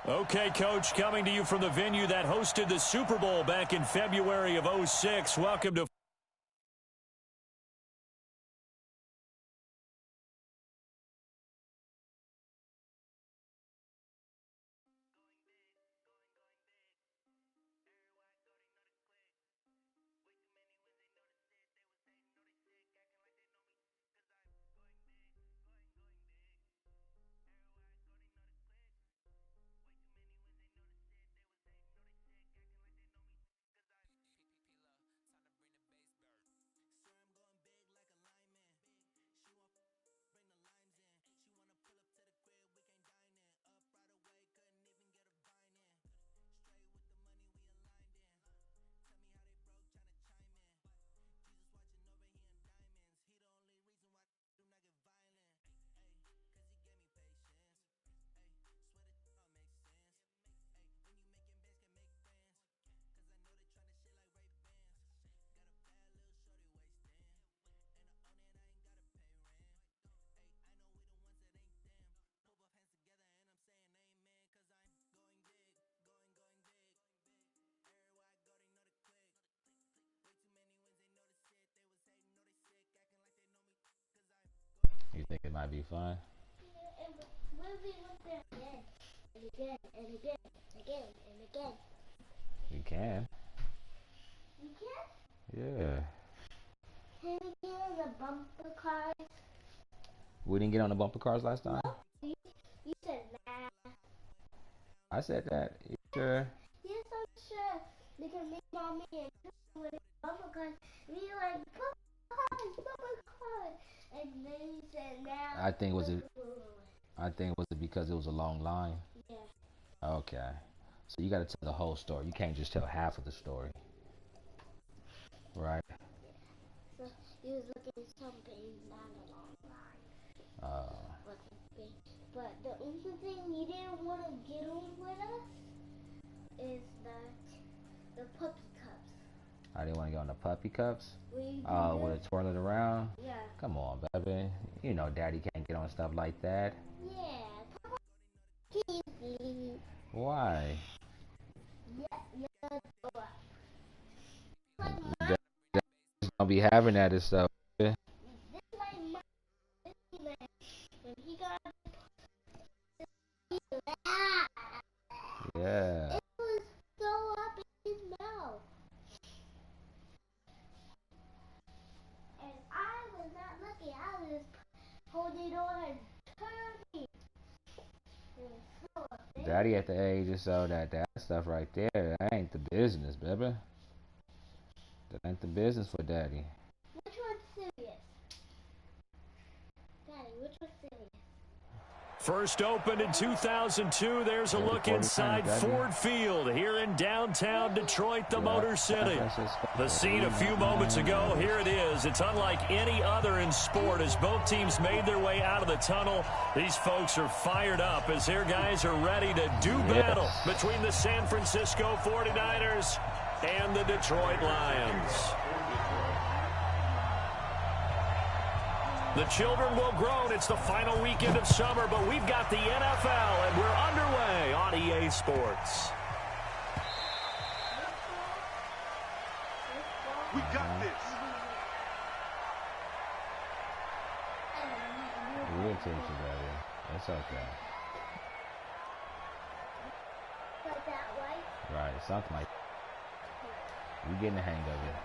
Okay, Coach, coming to you from the venue that hosted the Super Bowl back in February of '06. Welcome to You think it might be fun? What if we went there again and again and again and again and again? You can. You can? Yeah. Can we get on the bumper cars? We didn't get on the bumper cars last time? You said nah. I said that. You sure? Yes, I'm sure. Because me, mommy, and with the bumper cars, we like bumper cars. And then you said nah. I think it was because it was a long line. Yeah. Okay. So you got to tell the whole story. You can't just tell half of the story. Right? So you was looking at something not a long line. But the only thing you didn't want to get on with us is the puppy cups. I didn't want to get on the puppy cups? Oh, with it twirling around? Yeah. Come on, baby. You know Daddy can't get on stuff like that. Yeah. Come on. Please. Why? Yeah. Daddy's gonna be having that and stuff. This like my when he got Yeah. it was so up in his mouth. And I was not looking. I was holding on and turning. It was so up there. Daddy at the age or so that stuff right there, that ain't the business, baby. That ain't the business for Daddy. Which one's serious? Daddy, which one's serious? First opened in 2002. There's a look inside Ford Field here in downtown Detroit, the Motor City. The scene a few moments ago, here it is. It's unlike any other in sport as both teams made their way out of the tunnel. These folks are fired up as their guys are ready to do battle between the San Francisco 49ers and the Detroit Lions. The children will groan. It's the final weekend of summer, but we've got the NFL, and we're underway on EA Sports. We got this. We'll take you, Daddy. That's okay. Like that way? Right, something like that. We're getting the hang of it.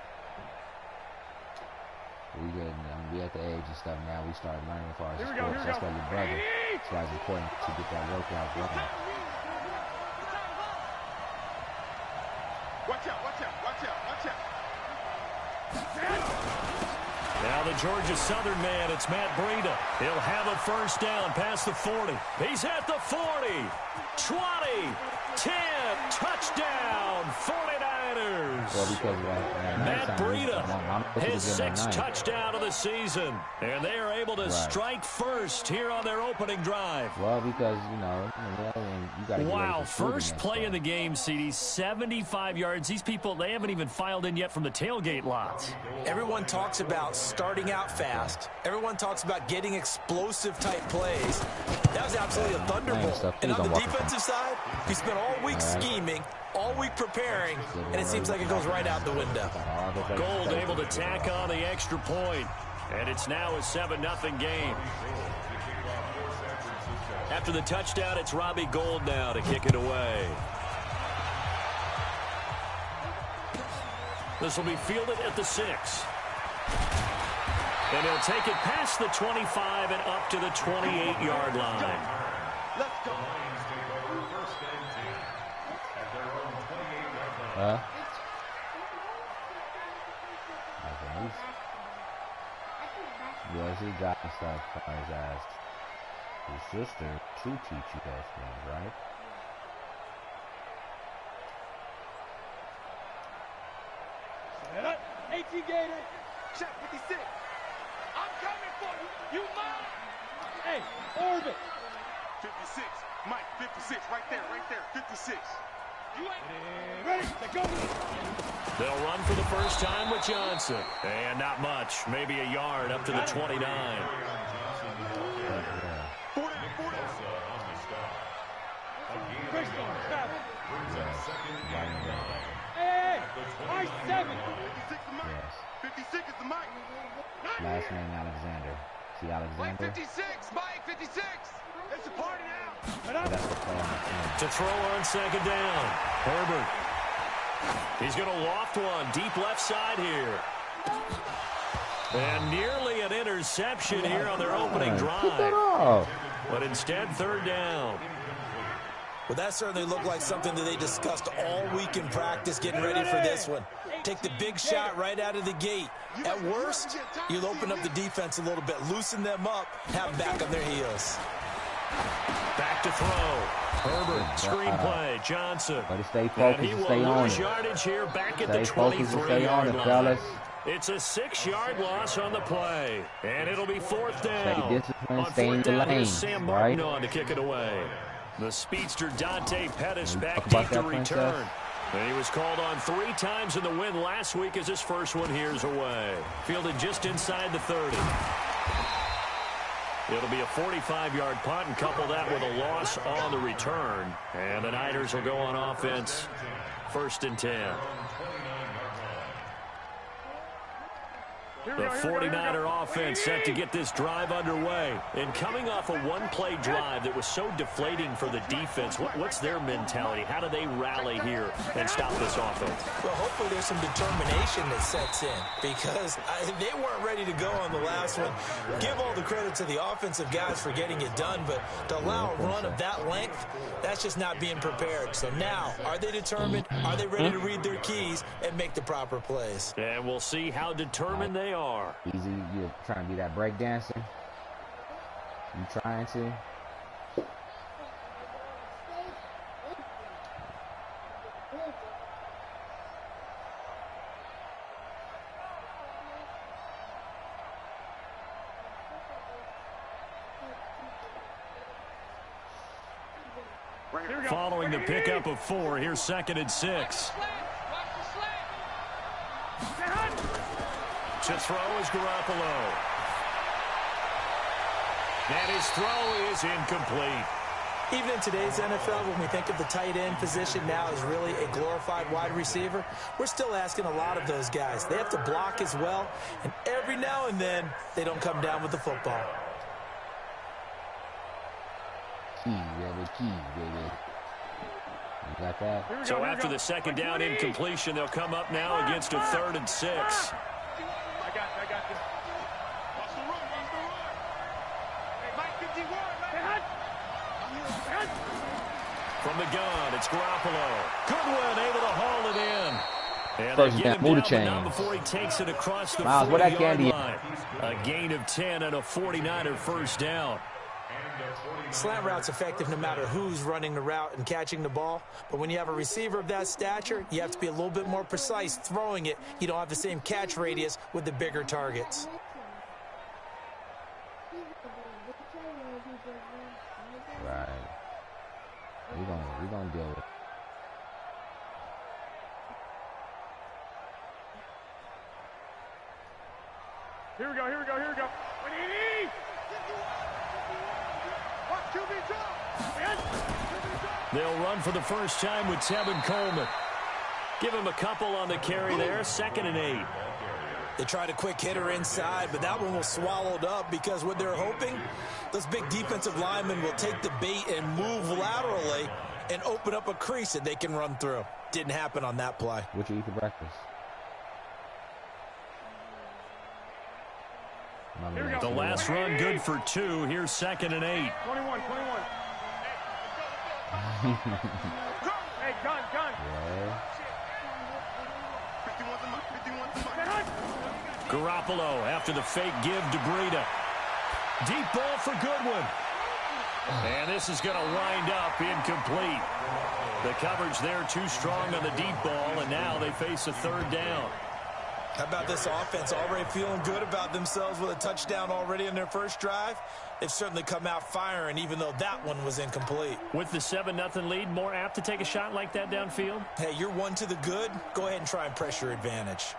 We at the age and stuff now. We start learning as far as sports. That's why your brother. That's why it's important to get that workout going. Watch out, watch out, watch out, watch out. Now the Georgia Southern man, it's Matt Breida. He'll have a first down past the 40. He's at the 40, 20, 10, touchdown, 49ers. Well, because Matt Breida, his sixth touchdown of the season. And they are able to strike first here on their opening drive. Well, because, you got to get wow, first play in the game, CD, 75 yards. These people, they haven't even filed in yet from the tailgate lots. Everyone talks about starting out fast. Everyone talks about getting explosive type plays. That was absolutely a thunderbolt. And on the defensive side, You spent all week scheming, all week preparing, and it seems like it goes right out the window. Gold able to tack on the extra point, and it's now a 7-0 game. After the touchdown, it's Robbie Gould now to kick it away. This will be fielded at the 6. And he'll take it past the 25 and up to the 28-yard line. Let's go. Yes, he got stuff on his ass. His sister to teach you those things, right? Set up. 18 Gator. Check 56. I'm coming for you. You mine. Hey, orbit. 56. Mike, 56. Right there, 56. You ain't ready. Let's go. They'll run for the first time with Johnson. And not much. Maybe a yard up to the 29. 40. Hey, Mike 7. 56 the Mike. 56 is the Mike. Last name Alexander. See Alexander? Mike 56. Mike 56. It's a party now. That's the play on the team. To throw on second down. Herbert. He's going to loft one deep left side here. And nearly an interception here on their opening drive. But instead, third down. Well, that certainly looked like something that they discussed all week in practice getting ready for this one. Take the big shot right out of the gate. At worst, you'll open up the defense a little bit, loosen them up, have them back on their heels. Back to throw. Herbert, screenplay, Johnson. But stay focused and stay on it. Yardage here back at the 23-yard line. It's a 6-yard loss on the play, and it'll be fourth down. Stay disciplined, on stay in fourth the down, lane, here's Sam Martin right? on to kick it away. The speedster Dante Pettis back about deep to that, return. Princess? And he was called on 3 times in the win last week as his first one here's away. Fielded just inside the 30. It'll be a 45-yard punt and couple that with a loss on the return. And the Niners will go on offense, 1st and 10. The 49er offense set to get this drive underway. And coming off a one-play drive that was so deflating for the defense, what's their mentality? How do they rally here and stop this offense? Well, hopefully there's some determination that sets in because they weren't ready to go on the last one. Give all the credit to the offensive guys for getting it done, but to allow a run of that length, that's just not being prepared. So now, are they determined? Are they ready to read their keys and make the proper plays? And we'll see how determined they are. Easy, you're trying to be that break dancer. You trying to? Following the pickup of 4, here's 2nd and 6. To throw is Garoppolo. And his throw is incomplete. Even in today's NFL, when we think of the tight end position now as really a glorified wide receiver, we're still asking a lot of those guys. They have to block as well, and every now and then, they don't come down with the football. Key, baby. You got that? So after the second down incompletion, they'll come up now against a 3rd and 6. I got this. Watch the run. Hey, Mike 51. From the gun, it's Garoppolo. Goodwin able to haul it in. And First they get down, him move the down, but chains. not before he takes it across the Miles, where that 40-yard candy line. A gain of 10 and a 49er first down. Slant route's effective no matter who's running the route and catching the ball. But when you have a receiver of that stature, you have to be a little bit more precise throwing it. You don't have the same catch radius with the bigger targets. Right. We're gonna deal with it. Here we go. They'll run for the first time with Tevin Coleman. Give him a couple on the carry there, 2nd and 8. They tried a quick hitter inside, but that one was swallowed up because what they're hoping, those big defensive linemen will take the bait and move laterally and open up a crease that they can run through. Didn't happen on that play. What you eat for breakfast? The last run good for 2. Here's 2nd and 8. 21. Hey, gun. Yeah. Garoppolo after the fake give to Breida. Deep ball for Goodwin. And this is going to wind up incomplete. The coverage there too strong on the deep ball, and now they face a 3rd down. How about this offense already feeling good about themselves with a touchdown already in their first drive? They've certainly come out firing, even though that one was incomplete. With the 7-0 lead, more apt to take a shot like that downfield? Hey, you're one to the good. Go ahead and try and press your advantage.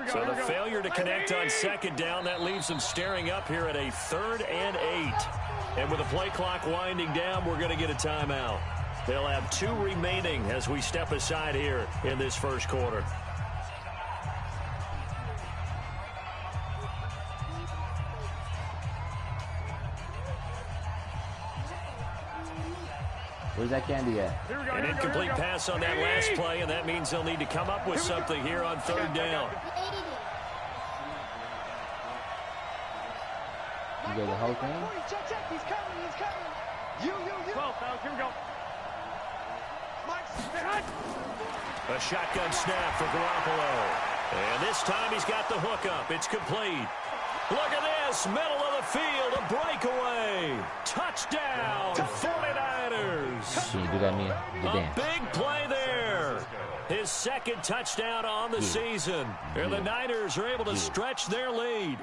So the failure to connect on 2nd down, that leaves them staring up here at a 3rd and 8. And with the play clock winding down, we're going to get a timeout. They'll have 2 remaining as we step aside here in this first quarter. Where's that candy at? An incomplete pass on that last play, and that means they'll need to come up with something here on 3rd down. You get the whole thing? He's coming. You. 12, here we go. A shotgun snap for Garoppolo. And this time he's got the hook up. It's complete. Look at this. Middle of the field. A breakaway. Touchdown. 49ers. Can you do that, Mia? A big play there. His 2nd touchdown on the season. And the Niners are able to stretch their lead.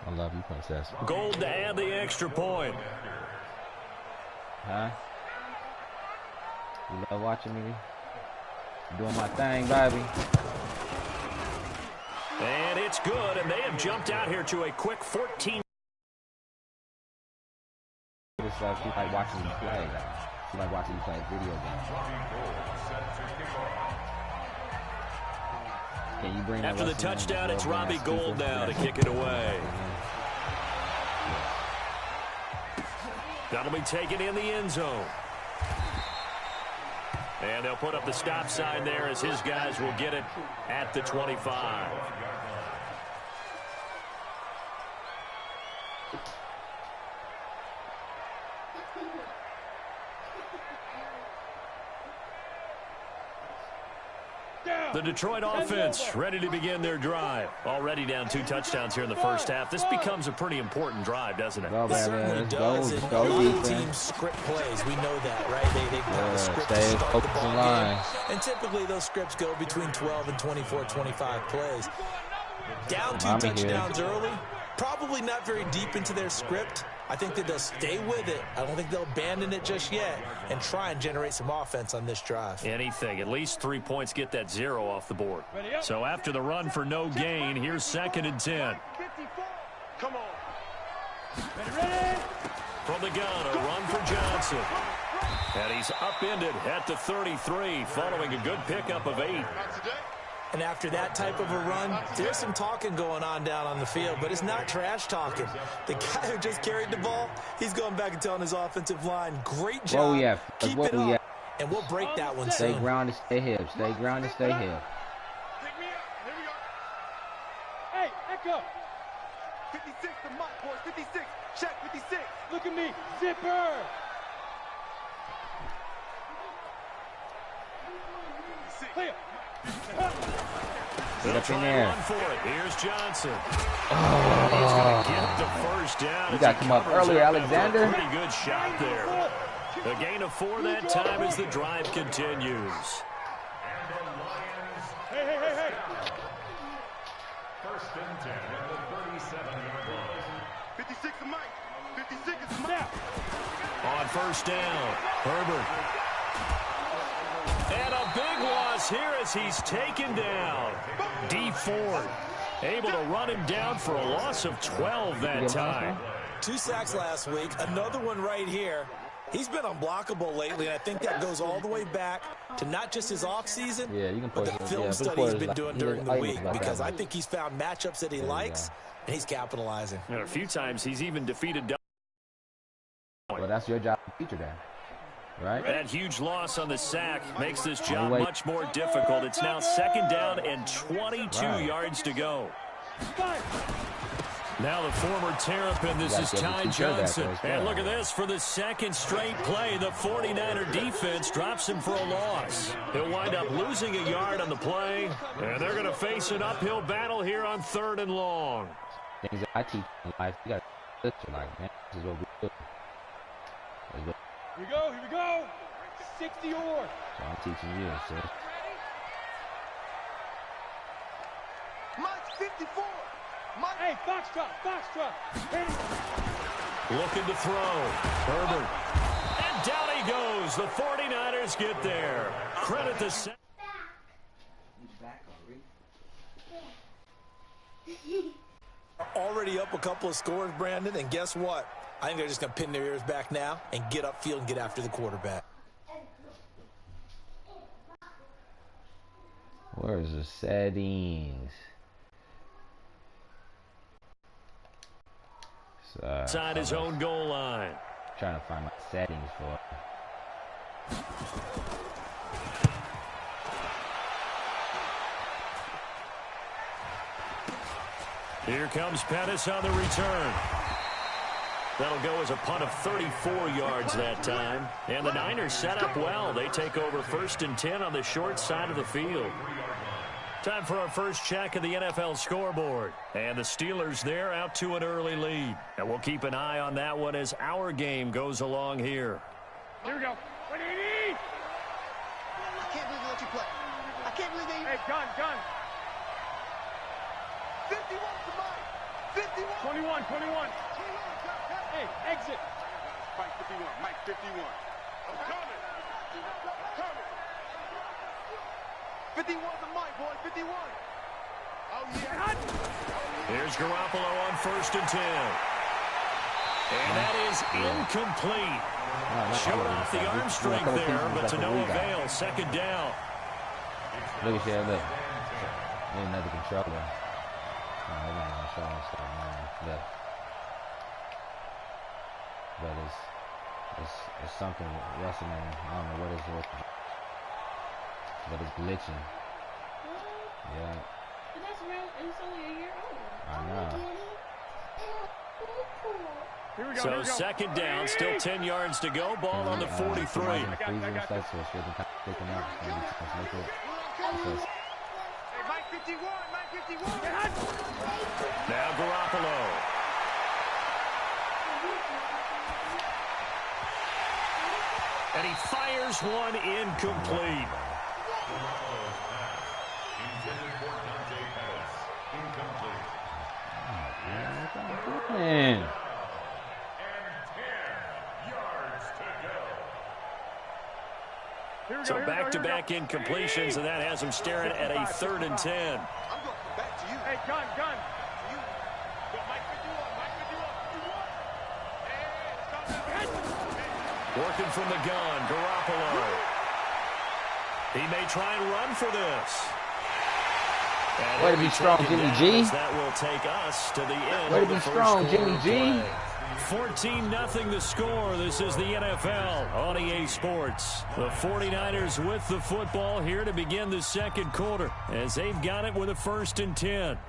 I love you, princess. Gold to add the extra point. Huh? You love watching me? Doing my thing, baby. And it's good, and they have jumped out here to a quick 14. It's like she like watching you play. She like watching you play video games. Can you bring after the touchdown, it's Robbie Gould now to kick it away. That'll be taken in the end zone. And they'll put up the stop sign there as his guys will get it at the 25. The Detroit offense ready to begin their drive. Already down 2 touchdowns here in the first half. This becomes a pretty important drive, doesn't it? Well, It certainly does. And a lot of teams script plays. We know that, right? They have a script to start the ball game. And typically those scripts go between 12 and 24, 25 plays. Down 2 touchdowns early. Probably not very deep into their script. I think that they'll stay with it. I don't think they'll abandon it just yet and try and generate some offense on this drive. Anything. At least 3 points get that 0 off the board. So after the run for no gain, here's 2nd and 10. Come on. Ready? From the gun, a run for Johnson. And he's upended at the 33 following a good pickup of 8. And after that type of a run, there's some talking going on down on the field, but it's not trash talking. The guy who just carried the ball, he's going back and telling his offensive line, great job, keep it up, and we'll break that one soon. Stay grounded, stay hip. Stay grounded, stay hip. Pick me up. Here we go. Hey, Echo. 56, the mark, boys. 56. Check 56. Look at me. Zipper. Clear. Get up in there. For it. Here's Johnson. He's going to get the first down. You got to come up earlier, Alexander. Pretty good shot there. A gain of 4 that time as the drive continues. Hey. First and 10 at the 37-yard line. 56 is Mike. 56 is Mike. On first down, Herbert. And a big loss here as he's taken down. D. Ford able to run him down for a loss of 12 that time. 2 sacks last week, another one right here. He's been unblockable lately, and I think that goes all the way back to not just his offseason, but the film study he's been doing during the week, because I think he's found matchups that he likes, and he's capitalizing. And a few times he's even defeated. Well, that's your job to feature that, right? That huge loss on the sack makes this job much more difficult. It's now second down and 22 yards to go. Now the former Terrapin, this is Ty Johnson. And look at this, for the second straight play, the 49er defense drops him for a loss. He'll wind up losing a yard on the play, and they're going to face an uphill battle here on 3rd and long. Things that I teach in life, you got to live your life, man. This is what we do. Here we go. 60 or. So I'm teaching you, sis. Mike 54. Mike. Hey, Foxtrot. Looking to throw. Herbert. And down he goes. The 49ers get there. Credit the set. Already up a couple of scores, Brandon, and guess what? I think they're just going to pin their ears back now and get upfield and get after the quarterback. Where's the settings? Inside his own goal line. Trying to find my settings for it. Here comes Pettis on the return. That'll go as a punt of 34 yards that time. And the Niners set up well. They take over 1st and 10 on the short side of the field. Time for our first check of the NFL scoreboard. And the Steelers there out to an early lead. And we'll keep an eye on that one as our game goes along here. Here we go. What do you need? I can't believe they let you play. I can't believe they... Hey, gun. 51 to Mike. 51. 21. Hey, exit. Mike 51. Mike 51. I'm coming. 51 to Mike, boy. 51. Oh, yeah. Here's Garoppolo on 1st and 10. And that is incomplete. Showed off the arm strength there, but to no avail. 2nd down. Look at that, look. Ain't another controller. No, they're not going to show us that, man. Look. But it's something wrestling. I don't know what it is. But it's glitching. Yeah. But that's real, and it's only a year old. I know. Here we go. So 2nd down, still 10 yards to go. Ball on the 43. I got you. Hey, Mike 51. Now Garoppolo. And he fires one incomplete. Man. So back-to-back incompletions, and that has him staring at a 3rd and 10. I'm going back to you. Hey, gun. You. Go, Mike 51. Working from the gun, Garoppolo. He may try and run for this. Way to be strong, Jimmy G. That will take us to the end. Way to be strong, Jimmy G. 14-0 the score. This is the NFL on EA Sports. The 49ers with the football here to begin the 2nd quarter as they've got it with a 1st and 10.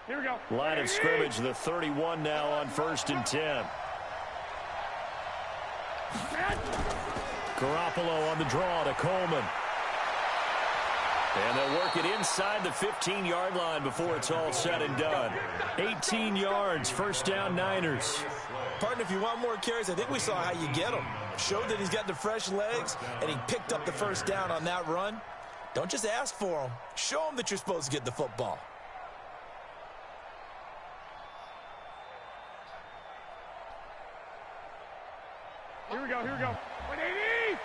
Here we go. Line of scrimmage, the 31 now on 1st and 10. Garoppolo on the draw to Coleman. And they'll work it inside the 15-yard line before it's all said and done. 18 yards, first down Niners. Partner, if you want more carries, I think we saw how you get them. Showed that he's got the fresh legs, and he picked up the first down on that run. Don't just ask for him. Show him that you're supposed to get the football. Here we go, here we go. 180!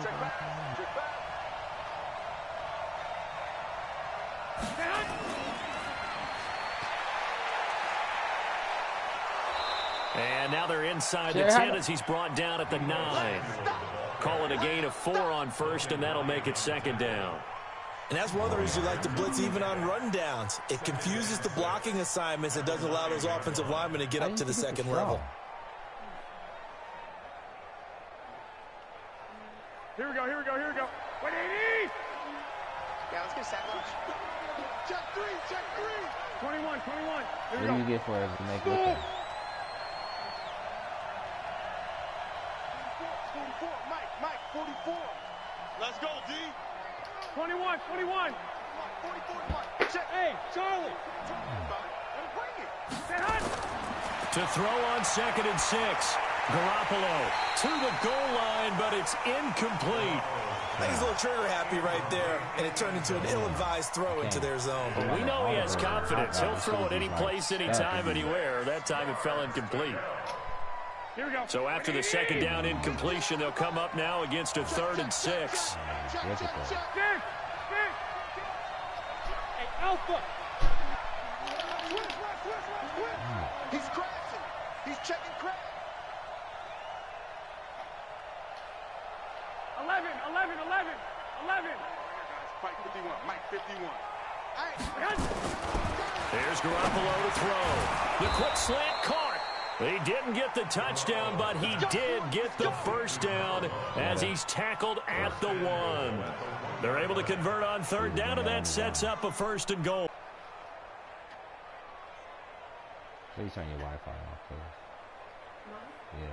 Check back, check back. And now they're inside the 10 as he's brought down at the 9. Call it a gain of 4 on 1st, and that'll make it 2nd down. And that's one of the reasons you like to blitz even on rundowns. It confuses the blocking assignments. It doesn't allow those offensive linemen to get up to the second level. Here we go, here we go, here we go. 180! Yeah, let's get a sack lunch. Check 3, check 3. 21, 21. Here we What go. do you get for it to make it? 44, Mike, 44. Let's go, D. 21, 21. 44, Mike. Check. Hey, Charlie. Let him bring it. Say hi. To throw on 2nd and 6. Garoppolo to the goal line, but it's incomplete. I think he's a little trigger happy right there, and it turned into an ill-advised throw into their zone. But we know he has confidence. He'll throw it any place, anytime, anywhere. That time it fell incomplete. Here we go. So after the 2nd down incompletion, they'll come up now against a 3rd and 6. Hey, Alpha. He's crashing. He's checking crash. 11. Mike 51. Mike 51. There's Garoppolo to throw. The quick slant caught. He didn't get the touchdown, but he did get the first down as he's tackled at the 1. They're able to convert on 3rd down, and that sets up a 1st and goal. Please turn your Wi-Fi off, please. Yeah.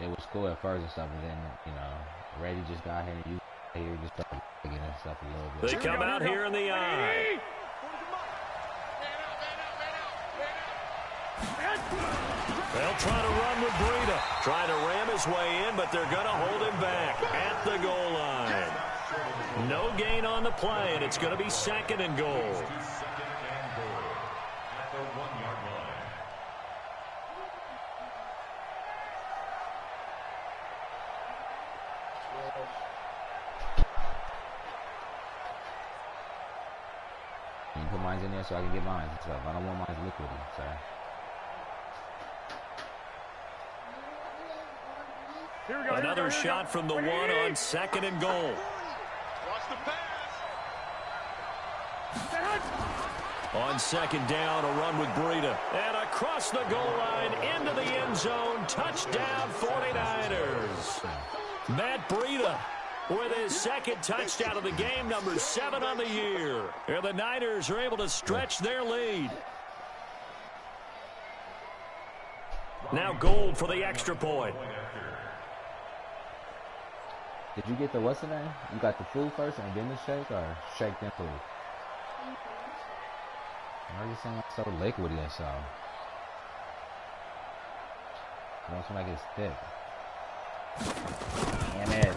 It was cool at first and stuff, and then, you know, Reggie just got here, and you here just started getting and stuff a little bit. They come out here in the eye. They'll try to run with Breida. Trying to ram his way in, but they're going to hold him back at the goal line. No gain on the play, and it's going to be 2nd and goal. Can you put mine in there so I can get mine and stuff? I don't want mine liquidy, so. Here we go. Another shot from the 1 on 2nd and goal. Watch the pass. On 2nd down, a run with Breida. And across the goal line, into the end zone. Touchdown, 49ers. Matt Breida with his 2nd touchdown of the game, number 7 on the year. And the Niners are able to stretch their lead. Now Gold for the extra point. Did you get the what's the name? You got the food first and then the shake, or shake then food? Why are you saying it's so liquidy and so? I want to make it thick. Damn it.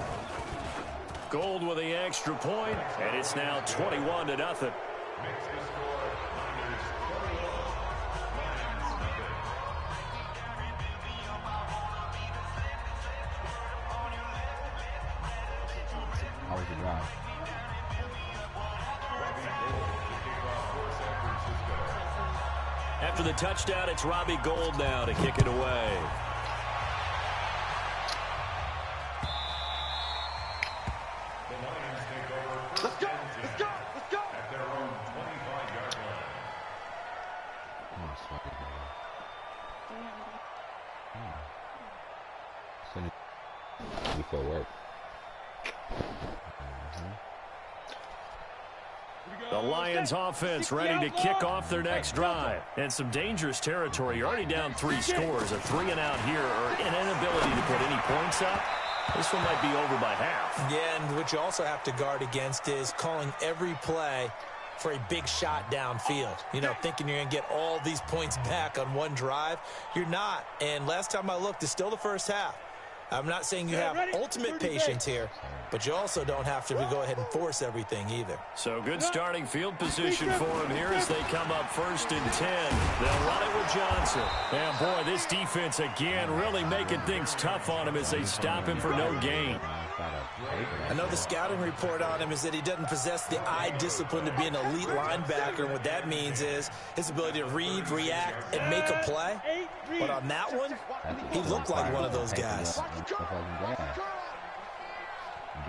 Gold with the extra point, and it's now 21-0. How was the drive? After the touchdown, it's Robbie Gold now to kick it away. Let's go. Let's go. Let's go. At their own 25-yard line. Oh, sweaty, baby. Before work. The Lions offense ready to kick off their next drive. And some dangerous territory. You're already down 3 scores. A 3-and-out here or an inability to put any points up. This one might be over by half. Yeah, and what you also have to guard against is calling every play for a big shot downfield. You know, thinking you're going to get all these points back on one drive. You're not. And last time I looked, it's still the first half. I'm not saying you have ultimate patience here, but you also don't have to go ahead and force everything either. So good starting field position for him here as they come up 1st and 10. They'll run it with Johnson. And boy, this defense again really making things tough on him as they stop him for no gain. I know the scouting report on him is that he doesn't possess the eye discipline to be an elite linebacker. And what that means is his ability to read, react, and make a play. But on that one, he looked like one of those guys.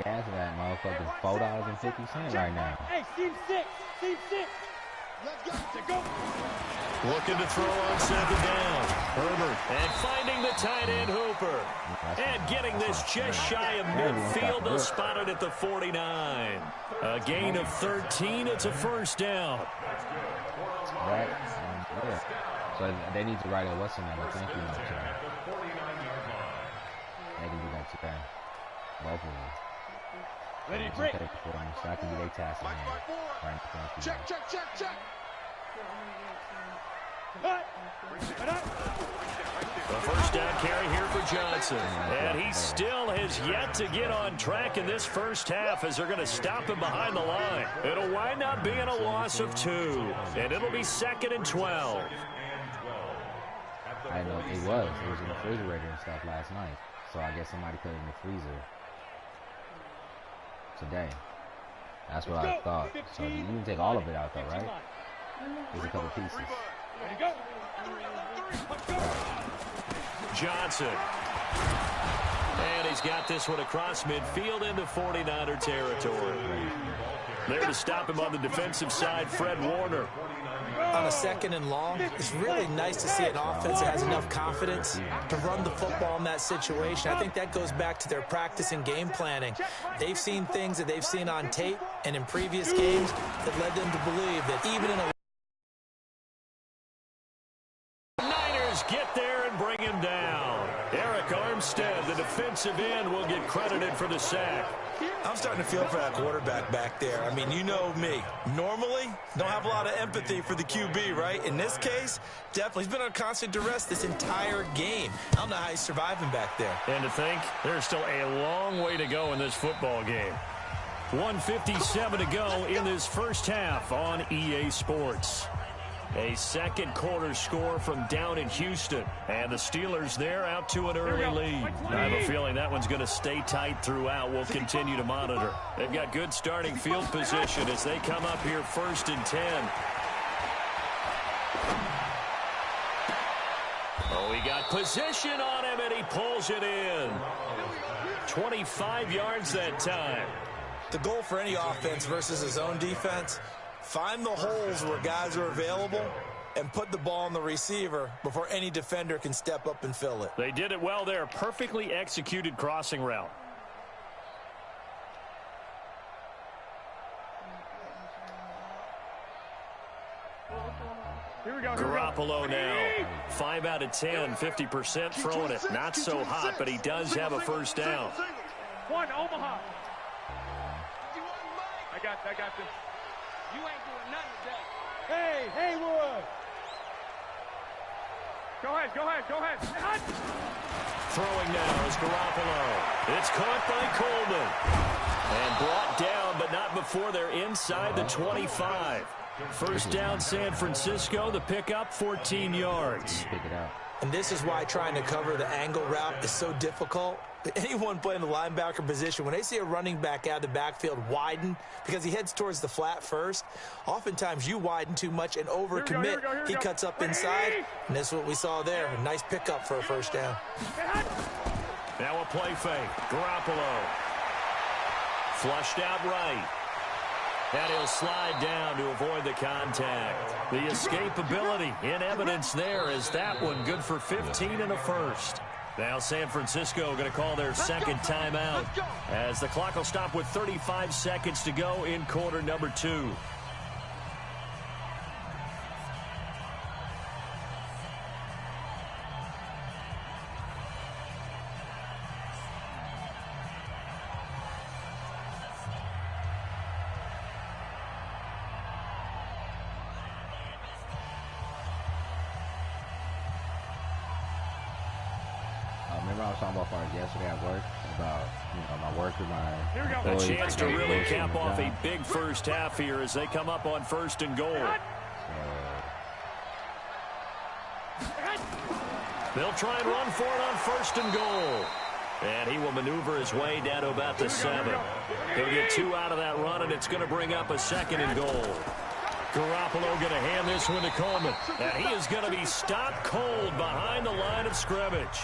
Gas that motherfucking $4.50 right now. Hey, team 6. Let's go. Looking to throw on 2nd down. Herbert. And finding the tight end Hooper. And getting this just shy of midfield. They'll spot it at the 49. A gain of 13. It's a 1st down. Right. Yeah. So they need to write a what's in there. Thank you note today. They can do that today. Both of them. Ready, break. So that can be their task. Check. The 1st down carry here for Johnson. And he still has yet to get on track in this 1st half as they're going to stop him behind the line. It'll wind up being a loss of 2. And it'll be 2nd and 12. I know it was in the refrigerator and stuff last night. So I guess somebody put it in the freezer today. That's what I thought. So you can take all of it out though, right? There's a couple pieces. Johnson. And he's got this one across midfield into 49er territory. There to stop him on the defensive side, Fred Warner. On a 2nd and long, it's really nice to see an offense that has enough confidence to run the football in that situation. I think that goes back to their practice and game planning. They've seen things that they've seen on tape and in previous games that led them to believe that even in a Niners get there and bring him down. Eric Armstead, the defensive end, will get credited for the sack. I'm starting to feel for that quarterback back there. I mean, you know me. Normally, don't have a lot of empathy for the QB, right? In this case, definitely. He's been on constant duress this entire game. I don't know how he's surviving back there. And to think, there's still a long way to go in this football game. 1:57 to go in this 1st half on EA Sports. A 2nd quarter score from down in Houston. And the Steelers there out to an early lead. I have a feeling that one's going to stay tight throughout. We'll continue to monitor. They've got good starting field position as they come up here 1st and 10. Oh, he got position on him and he pulls it in. 25 yards that time. The goal for any offense versus his own defense, find the holes where guys are available and put the ball on the receiver before any defender can step up and fill it. They did it well there. Perfectly executed crossing route. Garoppolo now. 5 out of 10, 50% throwing it. Not so hot, but he does have a 1st down. One, Omaha. I got this. You ain't doing nothing today. Hey, Haywood. Go ahead. Throwing now is Garoppolo. It's caught by Coleman. And brought down, but not before they're inside the 25. 1st down, San Francisco. The pickup, 14 yards. And this is why trying to cover the angle route is so difficult. Anyone playing the linebacker position, when they see a running back out of the backfield widen because he heads towards the flat first, oftentimes you widen too much and overcommit. He cuts up inside, and that's what we saw there. A nice pickup for a 1st down. Now a play fake. Garoppolo. Flushed out right. And he'll slide down to avoid the contact. The escapability in evidence there is that one good for 15 and a 1st. Now San Francisco going to call their second timeout as the clock will stop with 35 seconds to go in quarter number 2. Remember I was talking about yesterday at work about my work with my a chance to really cap off a big first half here as they come up on 1st and goal. They'll try and run for it on 1st and goal. And he will maneuver his way down to about the 7. He'll get 2 out of that run, and it's going to bring up a 2nd and goal. Garoppolo going to hand this one to Coleman. And he is going to be stopped cold behind the line of scrimmage.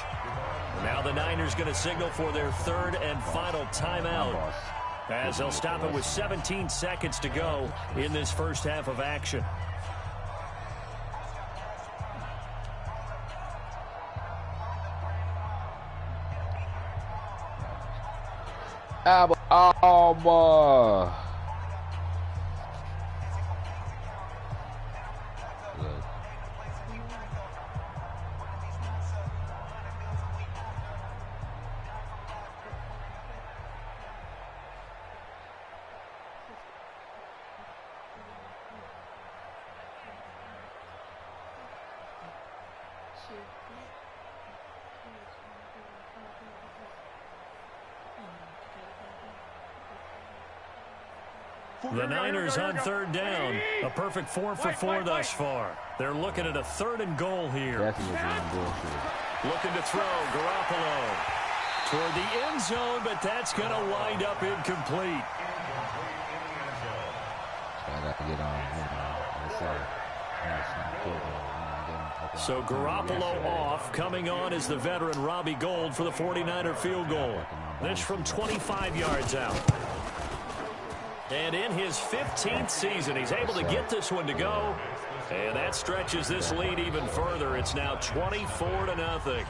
Now the Niners going to signal for their 3rd and final timeout as they'll stop it with 17 seconds to go in this first half of action. Alba. The Niners on 3rd down. A perfect 4 for 4 thus far. They're looking at a 3rd and goal here. Looking to throw. Garoppolo toward the end zone, but that's going to wind up incomplete. So Garoppolo off. Coming on is the veteran Robbie Gould for the 49er field goal. This from 25 yards out. And in his 15th season, he's able to get this one to go. And that stretches this lead even further. It's now 24-0.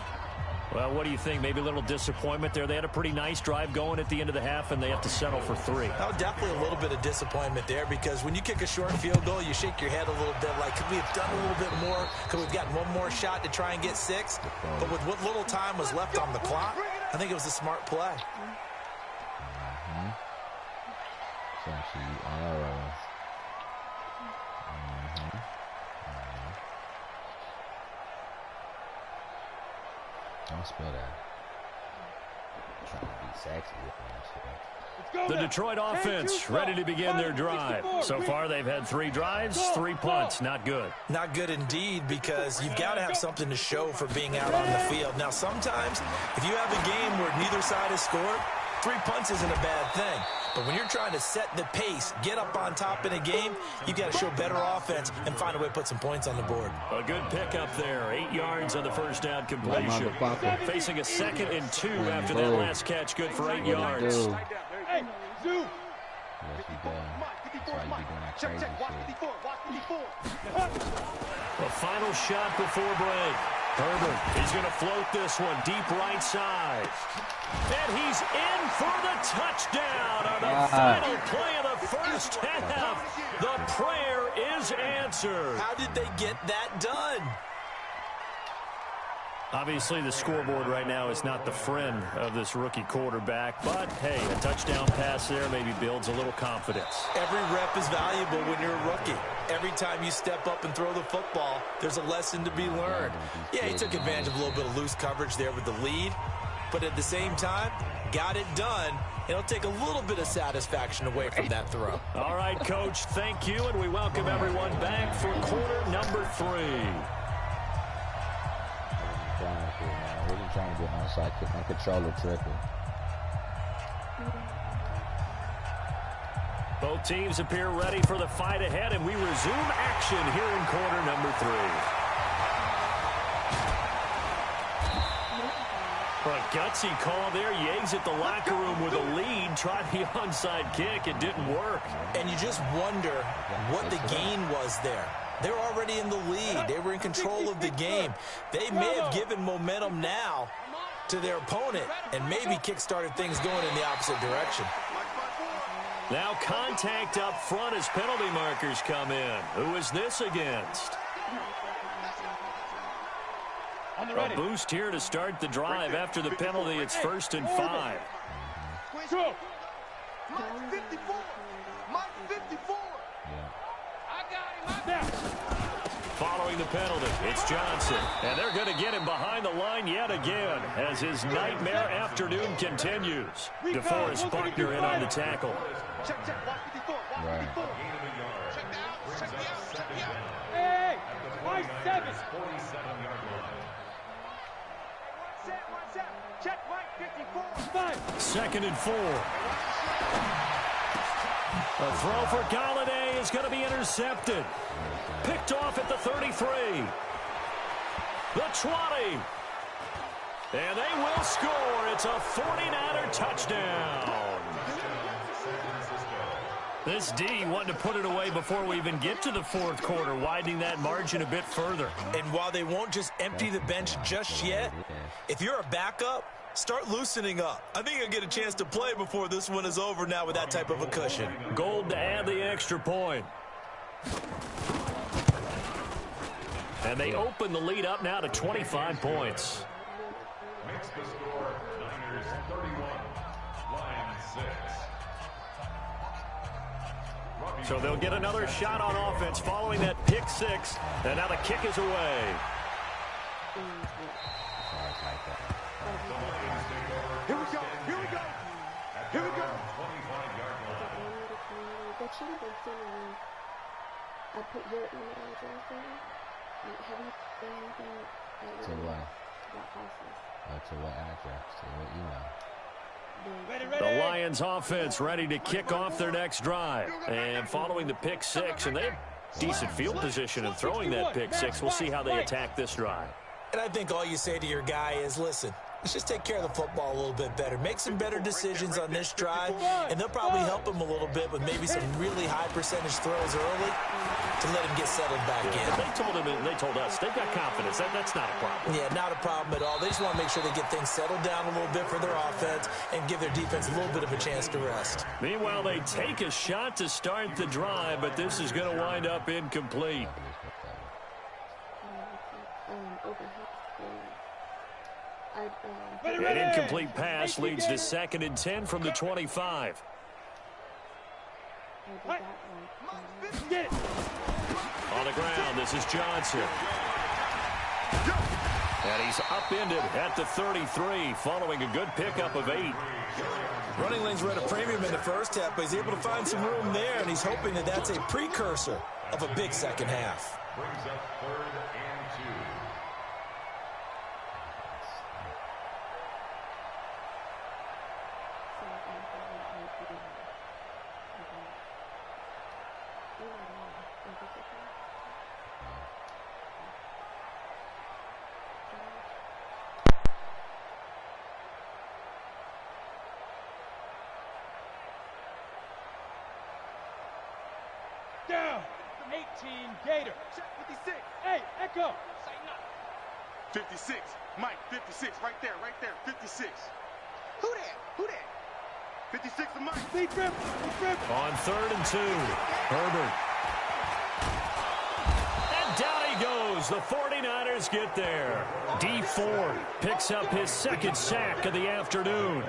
Well, what do you think? Maybe a little disappointment there. They had a pretty nice drive going at the end of the half, and they have to settle for 3. Oh, definitely a little bit of disappointment there because when you kick a short field goal, you shake your head a little bit like, could we have done a little bit more? Could we have gotten one more shot to try and get 6? But with what little time was left on the clock, I think it was a smart play. Don't spill that. I'm trying to be sexy with that shit. The Detroit offense ready to begin their drive. So far, they've had 3 drives, 3 punts. Not good. Not good indeed because you've got to have something to show for being out on the field. Now, sometimes if you have a game where neither side has scored, 3 punts isn't a bad thing. But when you're trying to set the pace, get up on top in a game, you've got to show better offense and find a way to put some points on the board. A good pickup there. 8 yards on the first down completion. Facing a 2nd and 2 after that last catch. Good for 8 yards. Hey, Zoo. Yes, he does. That's why you be doing that crazy shit. The final shot before break. Herbert is going to float this one deep right side. And he's in for the touchdown on the final play of the first half. The prayer is answered. How did they get that done? Obviously, the scoreboard right now is not the friend of this rookie quarterback. But, hey, a touchdown pass there maybe builds a little confidence. Every rep is valuable when you're a rookie. Every time you step up and throw the football, there's a lesson to be learned. Yeah, he took advantage of a little bit of loose coverage there with the lead. But at the same time, got it done. It'll take a little bit of satisfaction away from that throw. All right, Coach, thank you. And we welcome everyone back for quarter number 3. Really trying to get my sidekick, my controller tripping. Both teams appear ready for the fight ahead, and we resume action here in quarter number 3. A gutsy call there. Yates at the locker room with a lead. Tried the onside kick. It didn't work. And you just wonder what the gain was there. They're already in the lead. They were in control of the game. They may have given momentum now, to their opponent and maybe kick-started things going in the opposite direction. Now contact up front as penalty markers come in. Who is this against? A boost here to start the drive. After the penalty, it's 1st and 5. Mike 54. Mike 54. I got him. Following the penalty, it's Johnson. And they're going to get him behind the line yet again as his nightmare afternoon continues. DeForest Buckner in on the tackle. Check, 154. 154. Check out. Check me out. Check me out. Hey, 5-7. 47-yard line. Check Mike 54. 2nd and 4. A throw for Galladay is going to be intercepted. Picked off at the 33. The 20. And they will score. It's a 49er touchdown. This D wanted to put it away before we even get to the 4th quarter, widening that margin a bit further. And while they won't just empty the bench just yet, if you're a backup, start loosening up. I think you'll get a chance to play before this one is over now with that type of a cushion. Gold to add the extra point. And they open the lead up now to 25 points. Makes the score Niners 31, Lions 6. So they'll get another shot on offense following that pick 6. And now the kick is away. Here we go. Here we go. Here we go. 25-yard line. That should have been seen. I put your email address in. Have you done anything? To what? About houses. To what address? To what email? The Lions offense ready to kick off their next drive. And following the pick 6, and they have decent field position in throwing that pick 6. We'll see how they attack this drive. And I think all you say to your guy is, listen, let's just take care of the football a little bit better. Make some better decisions on this drive, and they'll probably help him a little bit with maybe some really high percentage throws early to let him get settled back in. They told us they've got confidence. That's not a problem. Yeah, not a problem at all. They just want to make sure they get things settled down a little bit for their offense and give their defense a little bit of a chance to rest. Meanwhile, they take a shot to start the drive, but this is going to wind up incomplete. An incomplete pass leads to 2nd and 10 from the 25. On the ground, this is Johnson. And he's upended at the 33, following a good pickup of 8. Running lanes were at a premium in the first half, but he's able to find some room there, and he's hoping that that's a precursor of a big second half. Brings up 3rd and 2. Down. 18 Gator. Check 56. Hey, Echo. Say nothing. 56. Mike, 56. Right there. 56. Who that? 56 of Mike. Deep rip. On 3rd and 2, Herbert. And down he goes. The 49ers get there. D Ford picks up his 2nd sack of the afternoon.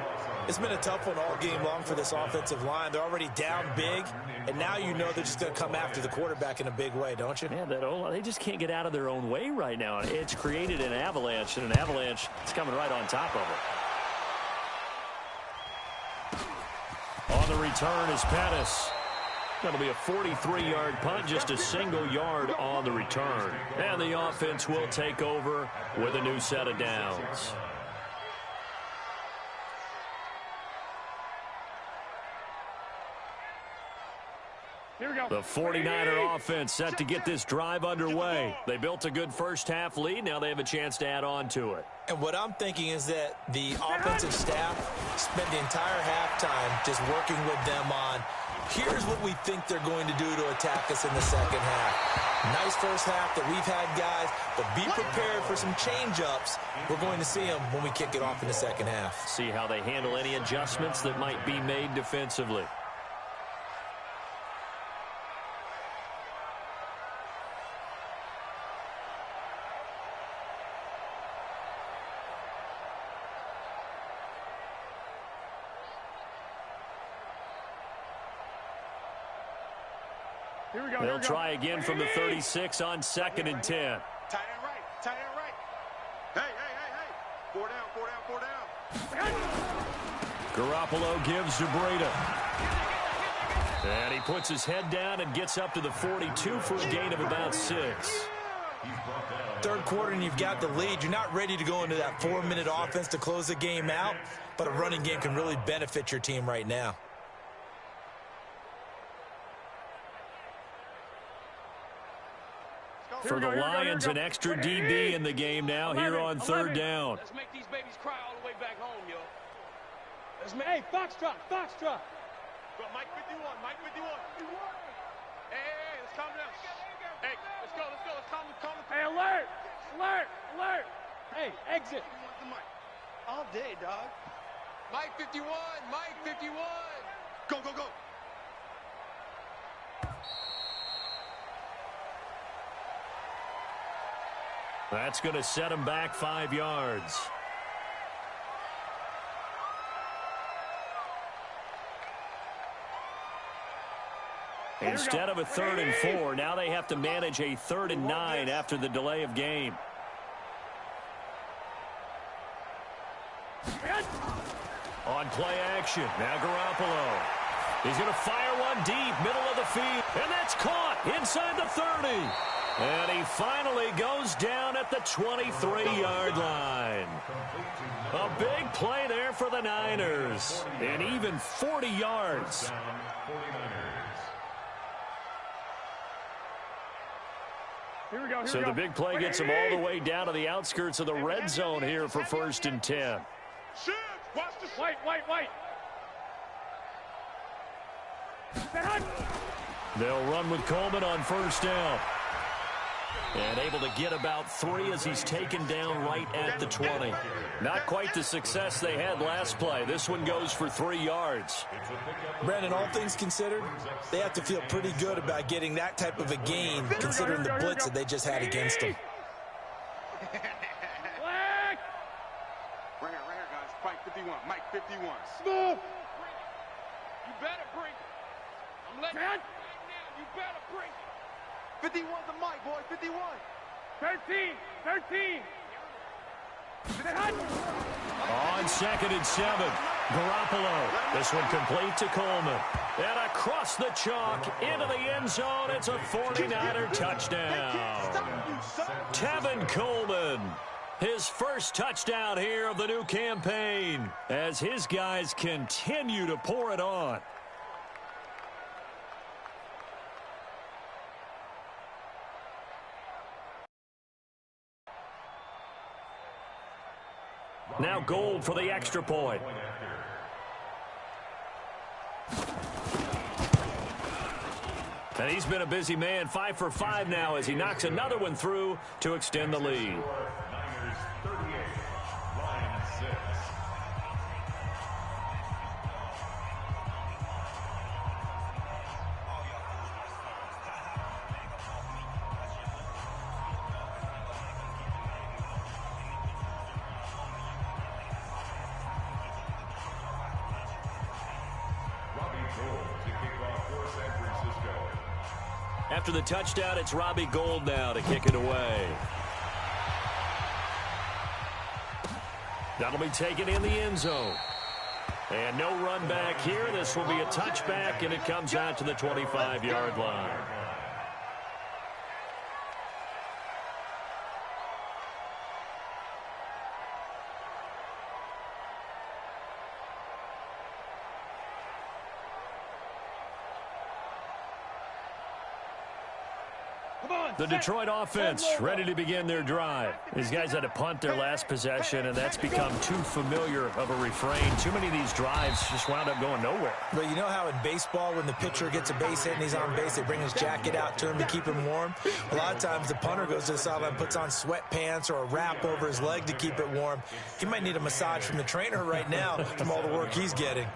It's been a tough one all game long for this offensive line. They're already down big, and now you know they're just going to come after the quarterback in a big way, don't you? Man, they just can't get out of their own way right now. It's created an avalanche, and an avalanche is coming right on top of it. On the return is Pettis. That'll be a 43-yard punt, just a single yard on the return. And the offense will take over with a new set of downs. Here we go. The 49er offense set to get this drive underway. They built a good first-half lead. Now they have a chance to add on to it. And what I'm thinking is that the offensive staff spent the entire halftime just working with them on, here's what we think they're going to do to attack us in the second half. Nice first half that we've had, guys, but be prepared for some change-ups. We're going to see them when we kick it off in the second half. See how they handle any adjustments that might be made defensively. Here we go. They'll try again from the 36 on 2nd and 10. Tight end right. Tight end right. Hey. 4 down. Garoppolo gives to Breda. And he puts his head down and gets up to the 42 for a gain of about 6. Third quarter and you've got the lead. You're not ready to go into that 4-minute offense to close the game out, but a running game can really benefit your team right now. For the Lions, an extra DB in the game now here on 3rd down. Let's make these babies cry all the way back home, yo. Hey, Foxtrot. Go, Mike 51. Hey, let's calm down. Hey, let's go. Let's calm. Hey, alert. Hey, exit. All day, dog. Mike 51. Go. That's going to set him back 5 yards. Instead of a 3rd and 4, now they have to manage a 3rd and 9 after the delay of game. On play action, now Garoppolo. He's going to fire one deep, middle of the field, and that's caught inside the 30. And he finally goes down at the 23-yard line. A big play there for the Niners. And even 40 yards. Here we go. So the big play gets him all the way down to the outskirts of the red zone here for 1st and 10. Watch this. Wait. They'll run with Coleman on 1st down. And able to get about 3 as he's taken down right at the 20. Not quite the success they had last play. This one goes for 3 yards. Brandon, all things considered, they have to feel pretty good about getting that type of a gain considering the blitz that they just had against them. Right here, guys. Mike 51. Smooth. You better bring it. I'm letting you right now. You better bring it. 51's the mic, boy. 51. 13. On 2nd and 7, Garoppolo. This one complete to Coleman. And across the chalk into the end zone. It's a 49er touchdown. Tevin Coleman. His first touchdown here of the new campaign as his guys continue to pour it on. Now Gold for the extra point. And he's been a busy man, 5 for 5 now as he knocks another one through to extend the lead. Niners 38, Lions 6. After the touchdown, it's Robbie Gould now to kick it away. That'll be taken in the end zone. And no run back here. This will be a touchback, and it comes out to the 25-yard line. The Detroit offense ready to begin their drive. These guys had to punt their last possession, and that's become too familiar of a refrain. Too many of these drives just wound up going nowhere. But you know how in baseball, when the pitcher gets a base hit and he's on base, they bring his jacket out to him to keep him warm? A lot of times the punter goes to the sideline, puts on sweatpants or a wrap over his leg to keep it warm. He might need a massage from the trainer right now from all the work he's getting.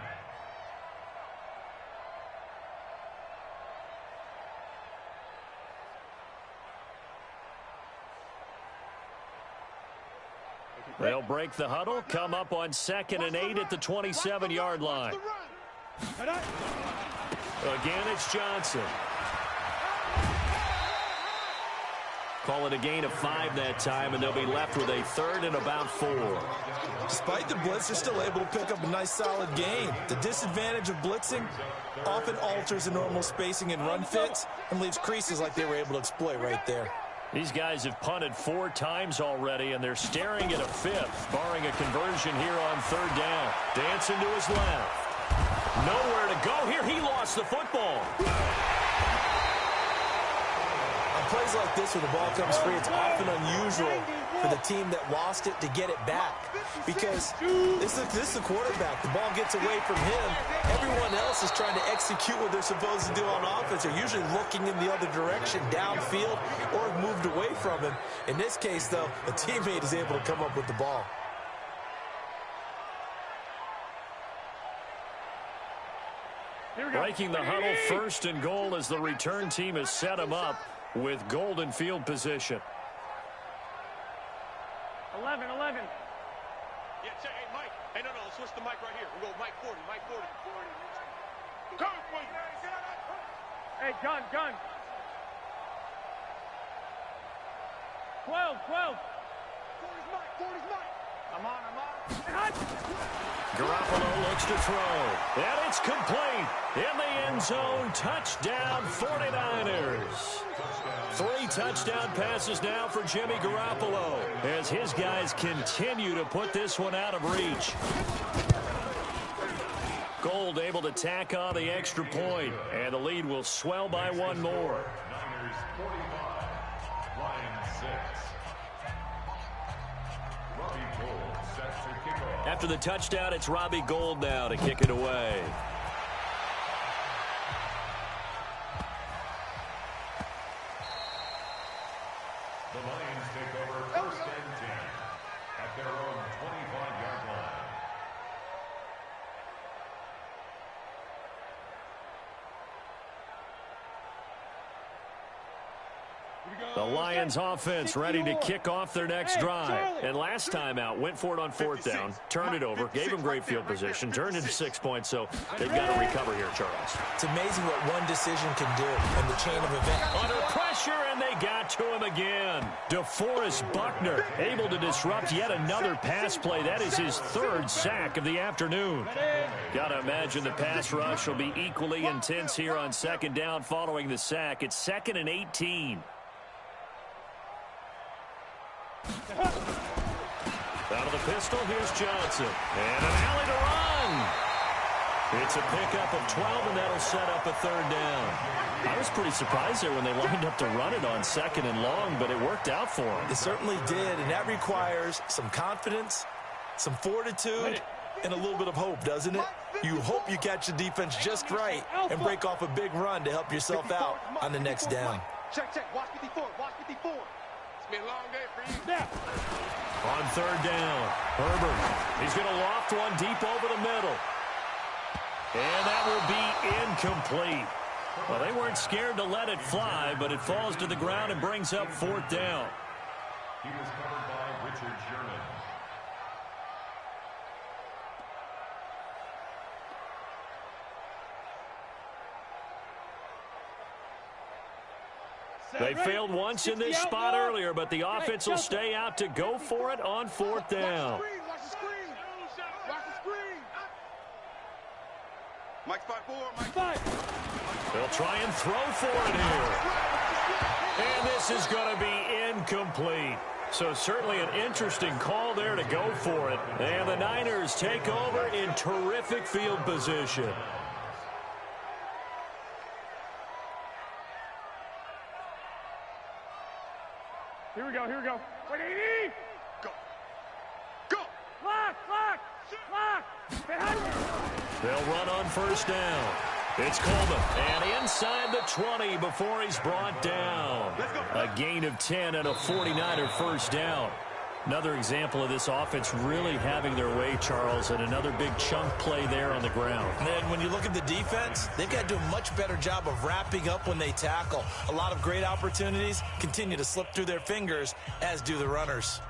They'll break the huddle, come up on 2nd and 8 at the 27-yard line. Again, it's Johnson. Call it a gain of 5 that time, and they'll be left with a 3rd and about 4. Despite the blitz, they're still able to pick up a nice, solid gain. The disadvantage of blitzing often alters the normal spacing and run fits and leaves creases like they were able to exploit right there. These guys have punted 4 times already, and they're staring at a 5th, barring a conversion here on 3rd down. Dancing to his left. Nowhere to go here. He lost the football. On plays like this where the ball comes free, it's often unusual for the team that lost it to get it back, because this is the quarterback. The ball gets away from him. Everyone else is trying to execute what they're supposed to do on offense. They're usually looking in the other direction, downfield, or have moved away from him. In this case, though, a teammate is able to come up with the ball. Breaking the huddle, 1st and goal as the return team has set him up with golden field position. 11. Yeah, check. Hey, Mike. Hey, no, switch the mic right here. We'll go Mike 40. Come for you. Hey, gun. 12. 40's Mike. I'm on. Garoppolo looks to throw, and it's complete. In the end zone, touchdown 49ers. 3 touchdown passes now for Jimmy Garoppolo as his guys continue to put this one out of reach. Gold able to tack on the extra point, and the lead will swell by 1 more. Niners 45, Lions 6. Robbie Gould sets to kick off. After the touchdown, it's Robbie Gould now to kick it away. The Lions take over 1st and 10 at their own 25-yard line. The Lions offense ready to kick off their next drive. And last time out, went for it on 4th down, turned it over, gave them great field position, turned into 6 points, so they've got to recover here, Charles. It's amazing what one decision can do in the chain of events. Under pressure, and they got to him again. DeForest Buckner able to disrupt yet another pass play. That is his 3rd sack of the afternoon. Got to imagine the pass rush will be equally intense here on 2nd down following the sack. It's 2nd and 18. Out of the pistol, here's Johnson. And an alley to run. It's a pickup of 12, and that'll set up a 3rd down. I was pretty surprised there when they lined up to run it on 2nd and long, but it worked out for them. It certainly did, and that requires some confidence, some fortitude, and a little bit of hope, doesn't it? You hope you catch the defense just right and break off a big run to help yourself out on the next down. Check. Watch 54. It's been a long day for you. Now. On 3rd down, Herbert. He's going to loft one deep over the middle. And that will be incomplete. Well, they weren't scared to let it fly, but it falls to the ground and brings up 4th down. He was covered by Richard Sherman. They failed once in this spot earlier, but the offense will stay out to go for it on 4th down. Watch the screen. Mike's 5-4. Mike 5. They'll try and throw for it here. And this is going to be incomplete. So certainly an interesting call there to go for it. And the Niners take over in terrific field position. Here we go. Wait, 80. Go. Lock. They'll run on first down. It's Coleman, and inside the 20 before he's brought down. A gain of 10 and a 49er first down. Another example of this offense really having their way, Charles, and another big chunk play there on the ground. And when you look at the defense, they've got to do a much better job of wrapping up when they tackle. A lot of great opportunities continue to slip through their fingers, as do the runners.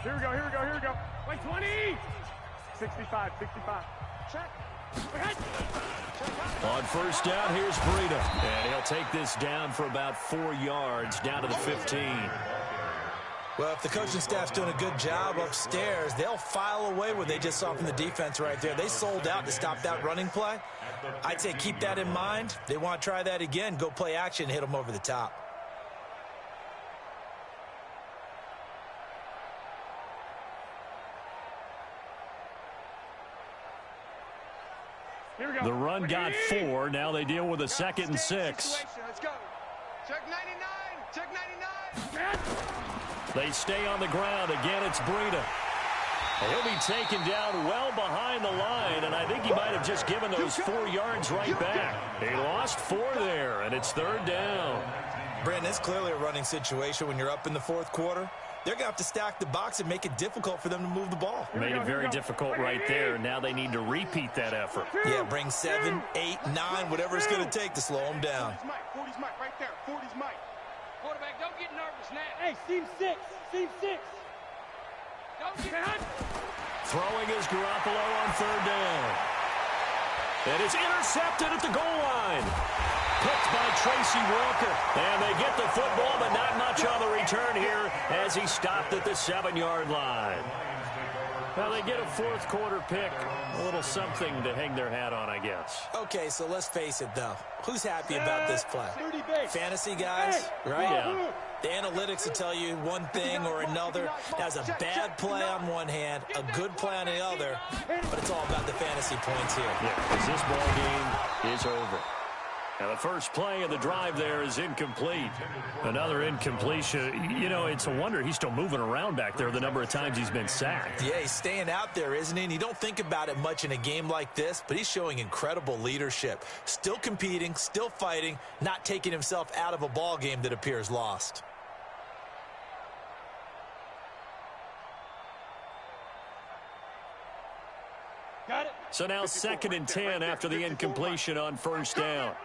Here we go. Wait, 20. 65. Check. On first down, here's Breida. And he'll take this down for about 4 yards, down to the 15. Well, if the coaching staff's doing a good job upstairs, they'll file away what they just saw from the defense right there. They sold out to stop that running play. I'd say keep that in mind. They want to try that again. Go play action, hit them over the top. The run got 4. Now they deal with a 2nd and 6. Let's go. Check 99. They stay on the ground. Again, it's Breida. He'll be taken down well behind the line, and I think he might have just given those 4 yards right back. He lost 4 there, and it's 3rd down. Brandon, it's clearly a running situation when you're up in the 4th quarter. They're going to have to stack the box and make it difficult for them to move the ball. Made it very difficult right there. Now they need to repeat that effort. Yeah, bring 7, 8, 9, whatever it's going to take to slow them down. 40's Mike right there. 40's Mike. Quarterback, don't get nervous now. Hey, seam 6. Don't get Throwing is Garoppolo on 3rd down. And it's intercepted at the goal line. Picked by Tracy Walker. And they get the football, but not much on the return here as he stopped at the 7-yard line. Well, they get a 4th quarter pick. A little something to hang their hat on, I guess. Okay, so let's face it, though. Who's happy about this play? Fantasy guys, right? Yeah. The analytics will tell you one thing or another. That's a bad play on one hand, a good play on the other, but it's all about the fantasy points here. Yeah, because this ball game is over. Now, the first play of the drive there is incomplete. Another incompletion. You know, it's a wonder he's still moving around back there the number of times he's been sacked. Yeah, he's staying out there, isn't he? And you don't think about it much in a game like this, but he's showing incredible leadership. Still competing, still fighting, not taking himself out of a ball game that appears lost. Got it. So now 2nd and 10 after the incompletion on first down.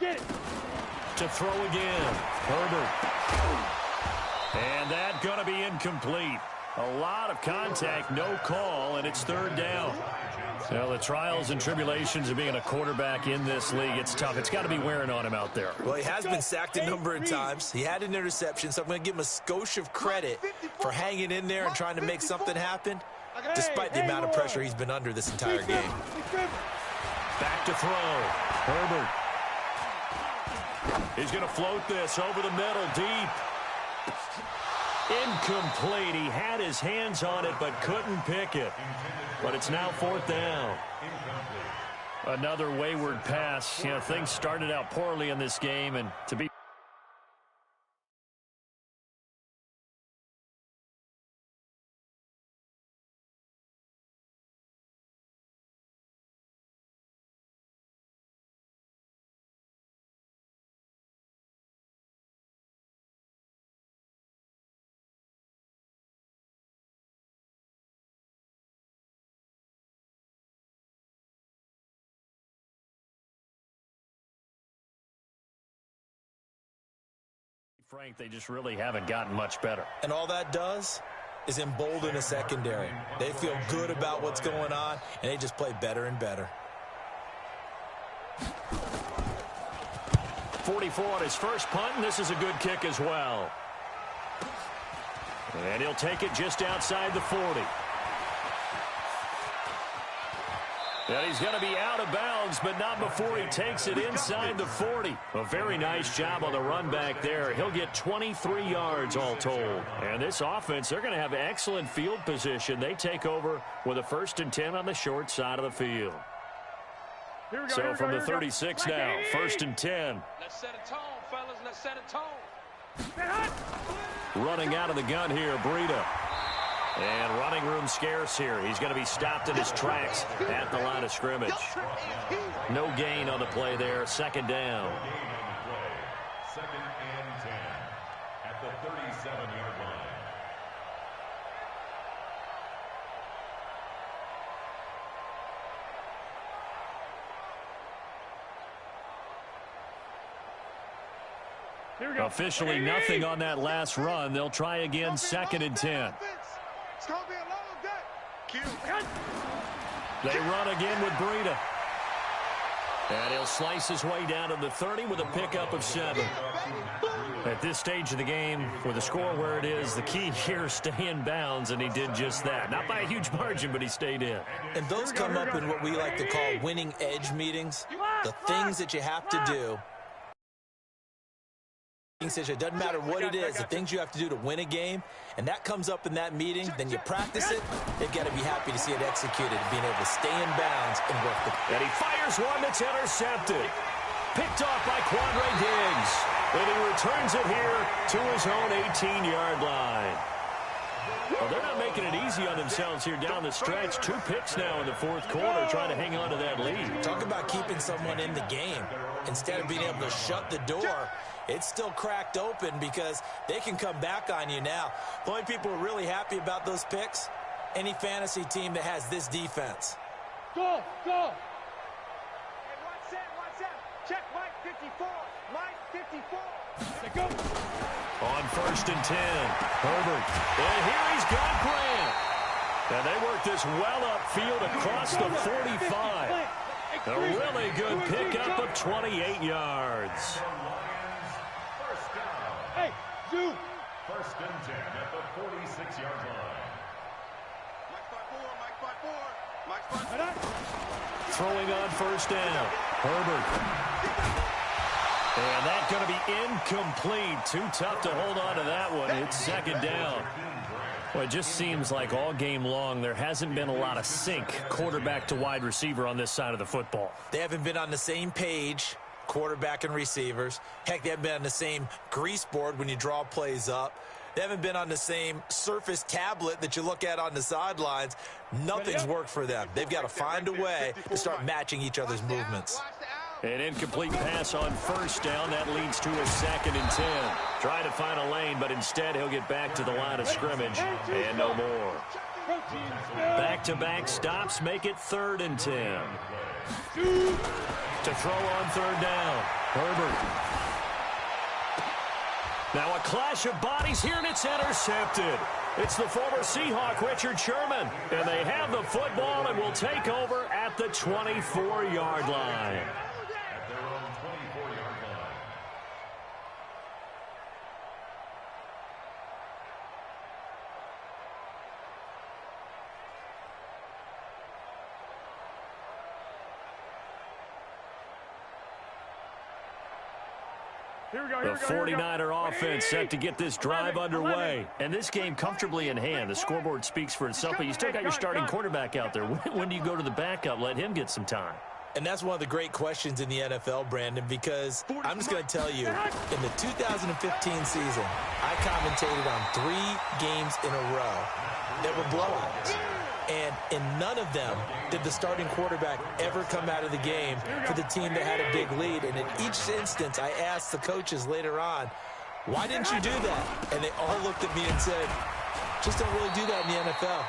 Get it. To throw again. Herbert. And that's going to be incomplete. A lot of contact, no call, and it's 3rd down. Well, the trials and tribulations of being a quarterback in this league, it's tough. It's got to be wearing on him out there. Well, he has been sacked a number of times. He had an interception, so I'm going to give him a skosh of credit for hanging in there and trying to make something happen, despite the amount of pressure he's been under this entire game. Back to throw. Herbert. He's going to float this over the middle, deep. Incomplete. He had his hands on it, but couldn't pick it. But it's now 4th down. Another wayward pass. You know, things started out poorly in this game, and to be frank, they just really haven't gotten much better. And all that does is embolden a secondary. They feel good about what's going on, and they just play better and better. 44 on his first punt, and this is a good kick as well. And he'll take it just outside the 40. And he's going to be out of bounds, but not before he takes it inside the 40. A very nice job on the run back there. He'll get 23 yards all told. And this offense, they're going to have excellent field position. They take over with a 1st and 10 on the short side of the field. So from the 36 now, 1st and 10. Let's set a tone, fellas. Let's set a tone. Running out of the gun here, Breida. And running room scarce here. He's going to be stopped in his tracks at the line of scrimmage. No gain on the play there. 2nd down. No gain on the play. 2nd and 10 at the 37-yard line. Officially nothing on that last run. They'll try again 2nd and 10. It's going to be a long day. They run again with Breida. And he'll slice his way down to the 30 with a pickup of 7. At this stage of the game, with the score where it is, the key here is stay in bounds, and he did just that. Not by a huge margin, but he stayed in. And those come up in what we like to call winning edge meetings. The things that you have to do. It doesn't matter what it is, the things you have to do to win a game, and that comes up in that meeting, then you practice it, they've got to be happy to see it executed, being able to stay in bounds and work the... And he fires one that's intercepted. Picked off by Quandre Diggs. And he returns it here to his own 18-yard line. Well, they're not making it easy on themselves here down the stretch. 2 picks now in the 4th quarter, trying to hang on to that lead. Talk about keeping someone in the game. Instead of being able to shut the door, it's still cracked open because they can come back on you now. The only people who are really happy about those picks, any fantasy team that has this defense. Go! Hey, watch that. Check Mike 54. Mike 54. Let's go. On 1st and 10, Herbert. And here he's got Grant. And they work this well upfield across the 45. A really good pickup of 28 yards. Hey, Zoo. 1st and 10 at the 46-yard line. Mike 5-4. Throwing on 1st down, Herbert. And that's going to be incomplete. Too tough to hold on to that one. It's 2nd down. Well, it just seems like all game long there hasn't been a lot of sync quarterback to wide receiver on this side of the football. They haven't been on the same page, quarterback and receivers. Heck, they haven't been on the same grease board when you draw plays up. They haven't been on the same surface tablet that you look at on the sidelines. Nothing's worked for them. They've got to find a way to start matching each other's movements. An incomplete pass on 1st down. That leads to a 2nd and 10. Trying to find a lane, but instead he'll get back to the line of scrimmage and no more. Back-to-back stops make it 3rd and 10. To throw on 3rd down, Herbert. Now a clash of bodies here, and it's intercepted. It's the former Seahawk, Richard Sherman. And they have the football and will take over at the 24-yard line. At their own 24-yard line. The 49er offense set to get this drive underway. And this game comfortably in hand. The scoreboard speaks for itself, but you still got your starting quarterback out there. When do you go to the backup? Let him get some time. And that's one of the great questions in the NFL, Brandon, because I'm just going to tell you, in the 2015 season, I commentated on 3 games in a row that were blowouts. And in none of them did the starting quarterback ever come out of the game for the team that had a big lead. And in each instance, I asked the coaches later on, why didn't you do that? And they all looked at me and said, just don't really do that in the NFL.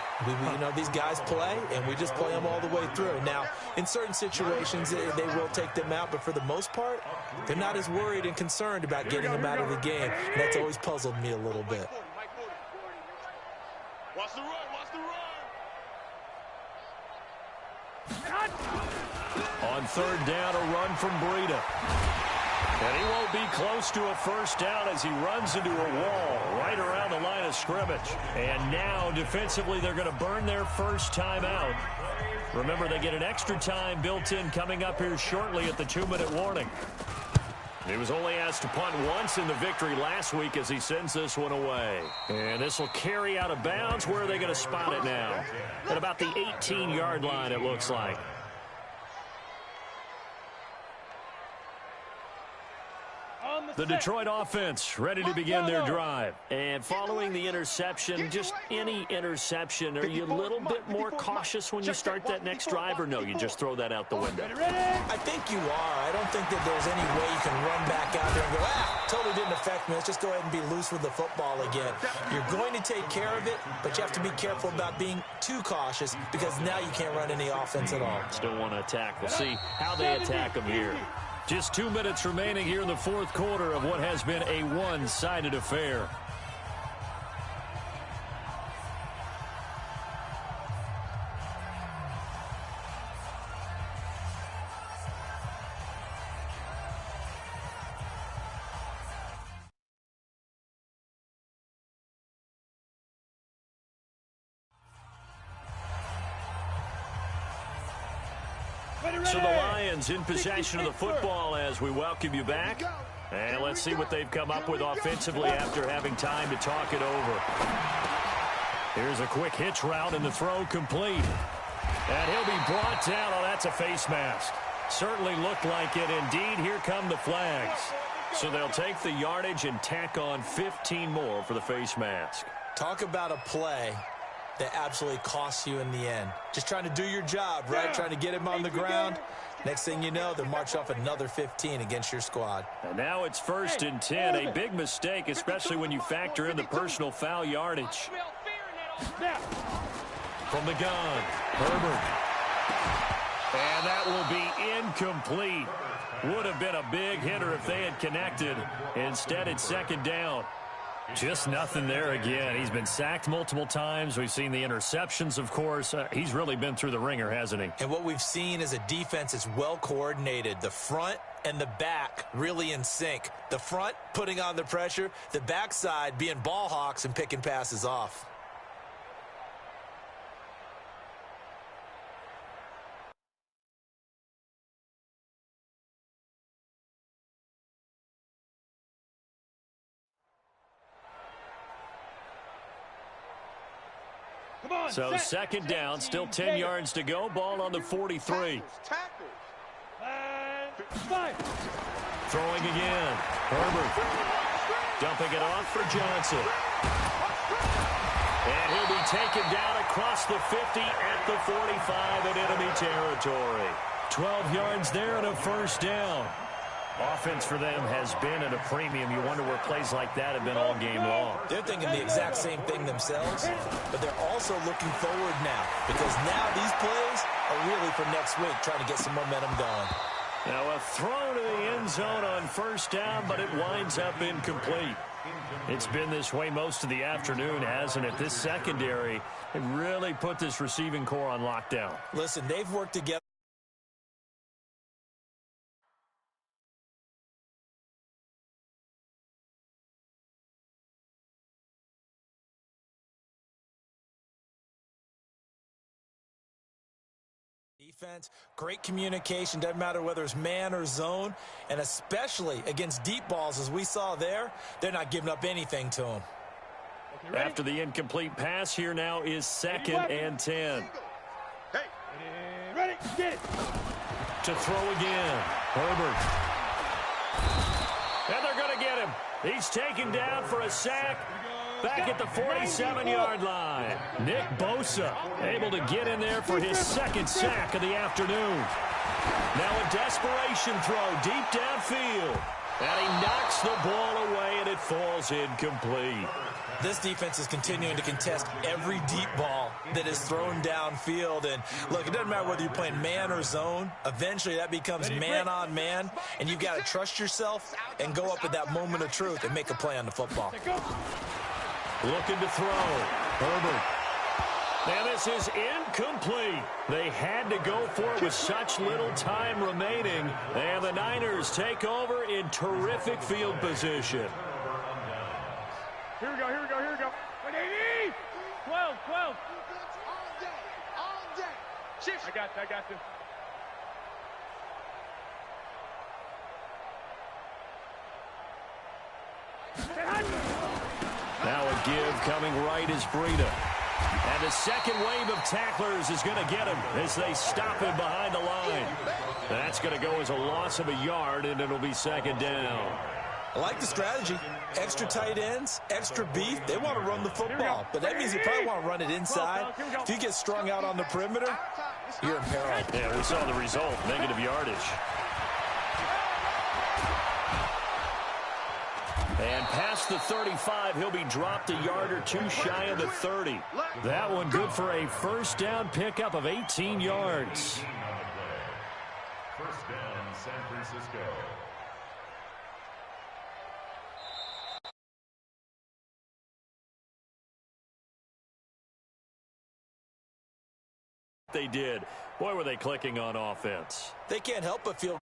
You know, these guys play, and we just play them all the way through. Now, in certain situations, they will take them out, but for the most part, they're not as worried and concerned about getting them out of the game. And that's always puzzled me a little bit. Watch the run. On 3rd down, a run from Breida. And he won't be close to a 1st down as he runs into a wall right around the line of scrimmage. And now, defensively, they're going to burn their first timeout. Remember, they get an extra time built in coming up here shortly at the 2-minute warning. He was only asked to punt once in the victory last week as he sends this one away. And this will carry out of bounds. Where are they going to spot it now? At about the 18-yard line, it looks like. The Detroit offense ready to begin their drive. And following the interception, just any interception, are you a little bit more cautious when you start that next drive, or no, you just throw that out the window? I think you are. I don't think that there's any way you can run back out there and go, totally didn't affect me. Let's just go ahead and be loose with the football again. You're going to take care of it, but you have to be careful about being too cautious because now you can't run any offense at all. Still want to attack. We'll see how they attack them here. Just 2 minutes remaining here in the fourth quarter of what has been a one-sided affair. So the Lions in possession of the football as we welcome you back. And let's see what they've come up with offensively after having time to talk it over. Here's a quick hitch route and the throw complete. And he'll be brought down. Oh, that's a face mask. Certainly looked like it. Indeed, here come the flags. So they'll take the yardage and tack on 15 more for the face mask. Talk about a play that absolutely costs you in the end. Just trying to do your job, right? Trying to get him on the ground. Next thing you know, they'll march off another 15 against your squad. And now it's 1st and 10. A big mistake, especially when you factor in the personal foul yardage. From the gun, Herbert. And that will be incomplete. Would have been a big hitter if they had connected. Instead, it's 2nd down. Just nothing there again. He's been sacked multiple times. We've seen the interceptions, of course. He's really been through the ringer, hasn't he? And what we've seen is a defense that's well coordinated. The front and the back really in sync. The front putting on the pressure. The backside being ball hawks and picking passes off. So 2nd down, still 10 yards to go. Ball on the 43. Throwing again. Herbert. Dumping it off for Johnson. And he'll be taken down across the 50 at the 45 in enemy territory. 12 yards there and a 1st down. Offense for them has been at a premium. You wonder where plays like that have been all game long. They're thinking the exact same thing themselves, but they're also looking forward now because now these plays are really for next week, trying to get some momentum going. Now a throw to the end zone on 1st down, but it winds up incomplete. It's been this way most of the afternoon, hasn't it? This secondary really put this receiving core on lockdown. Listen, they've worked together. Defense, great communication, doesn't matter whether it's man or zone, and especially against deep balls as we saw there, they're not giving up anything to them. After the incomplete pass, here now is 2nd and 10. Hey, ready, get it. To throw again, Herbert. And they're going to get him. He's taken down for a sack. Back at the 47-yard line. Nick Bosa able to get in there for his 2nd sack of the afternoon. Now a desperation throw deep downfield. And he knocks the ball away, and it falls incomplete. This defense is continuing to contest every deep ball that is thrown downfield. And, look, it doesn't matter whether you're playing man or zone. Eventually that becomes man on man, and you've got to trust yourself and go up at that moment of truth and make a play on the football. Looking to throw. Herbert. And this is incomplete. They had to go for it with such little time remaining. And the Niners take over in terrific field position. Here we go, here we go, here we go. 12. I got you. Now a give coming right is Breida. And the second wave of tacklers is going to get him as they stop him behind the line. That's going to go as a loss of a yard, and it'll be second down. I like the strategy. Extra tight ends, extra beef. They want to run the football, but that means you probably want to run it inside. If you get strung out on the perimeter, you're in peril. Yeah, we saw the result, negative yardage. And past the 35, he'll be dropped a yard or two shy of the 30. That one good for a first down pickup of 18 yards. First down, San Francisco. They did. Boy, were they clicking on offense. They can't help but feel